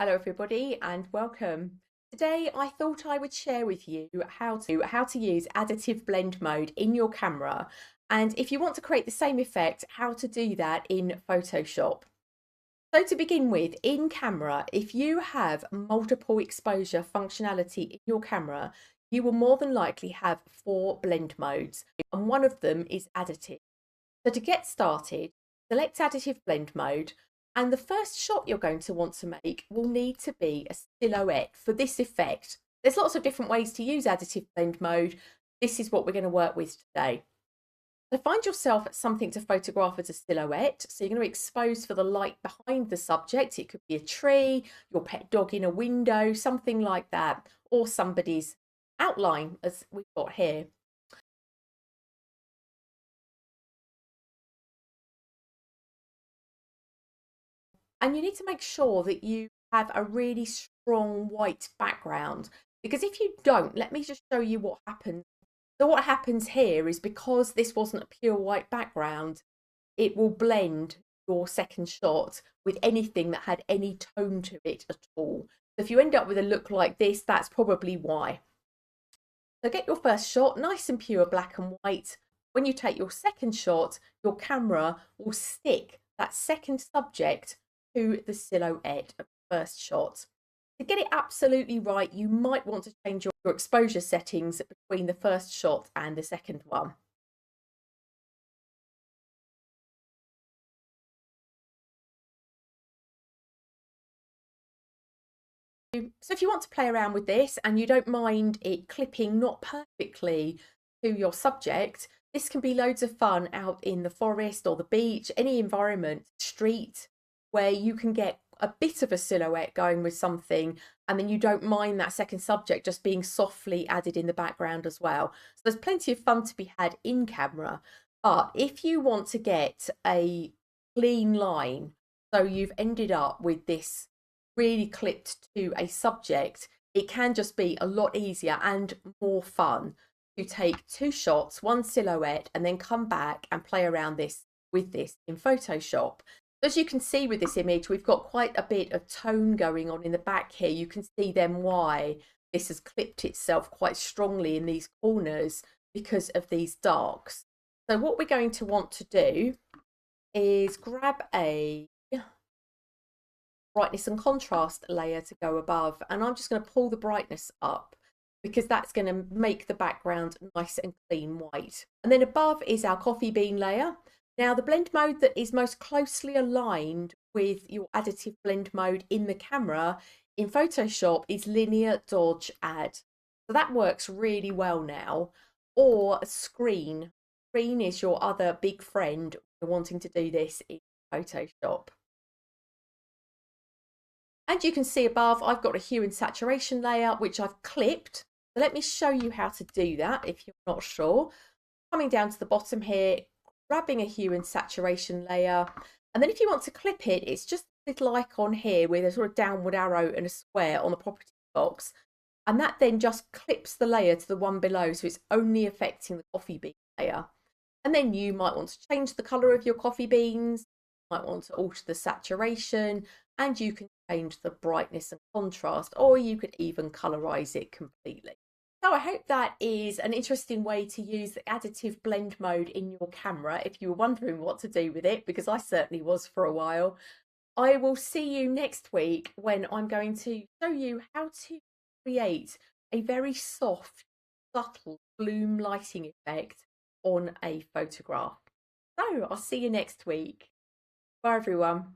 Hello everybody and welcome. Today I thought I would share with you how to use additive blend mode in your camera, and if you want to create the same effect, how to do that in Photoshop. So to begin with, in camera, if you have multiple exposure functionality in your camera, you will more than likely have 4 blend modes, and one of them is additive. So to get started, select additive blend mode, and the first shot you're going to want to make will need to be a silhouette for this effect. There's lots of different ways to use additive blend mode. This is what we're going to work with today. So find yourself something to photograph as a silhouette. So you're going to expose for the light behind the subject. It could be a tree, your pet dog in a window, something like that, or somebody's outline as we've got here. And you need to make sure that you have a really strong white background, because if you don't, let me just show you what happens. So what happens here is, because this wasn't a pure white background, it will blend your second shot with anything that had any tone to it at all. So if you end up with a look like this, that's probably why. So get your first shot nice and pure black and white. When you take your second shot, your camera will stick that second subject to the silhouette of the first shot. To get it absolutely right, you might want to change your exposure settings between the first shot and the second one. So if you want to play around with this and you don't mind it clipping not perfectly to your subject, this can be loads of fun out in the forest or the beach, any environment, street, where you can get a bit of a silhouette going with something, and then you don't mind that second subject just being softly added in the background as well. So there's plenty of fun to be had in camera. But if you want to get a clean line, so you've ended up with this really clipped to a subject, it can just be a lot easier and more fun to take 2 shots, one silhouette, and then come back and play around with this in Photoshop. As you can see with this image, we've got quite a bit of tone going on in the back here. You can see then why this has clipped itself quite strongly in these corners, because of these darks. So what we're going to want to do is grab a brightness and contrast layer to go above, and I'm just going to pull the brightness up, because that's going to make the background nice and clean white. And then above is our coffee bean layer. Now the blend mode that is most closely aligned with your additive blend mode in the camera in Photoshop is linear dodge add. So that works really well now. Or screen. Screen is your other big friend wanting to do this in Photoshop. And you can see above, I've got a hue and saturation layer, which I've clipped. So let me show you how to do that if you're not sure. Coming down to the bottom here, grabbing a hue and saturation layer. And then if you want to clip it, it's just a little icon here with a sort of downward arrow and a square on the property box. And that then just clips the layer to the one below, so it's only affecting the coffee bean layer. And then you might want to change the colour of your coffee beans, you might want to alter the saturation, and you can change the brightness and contrast, or you could even colorize it completely. So I hope that is an interesting way to use the additive blend mode in your camera if you were wondering what to do with it, because I certainly was for a while. I will see you next week when I'm going to show you how to create a very soft, subtle bloom lighting effect on a photograph. So I'll see you next week. Bye everyone.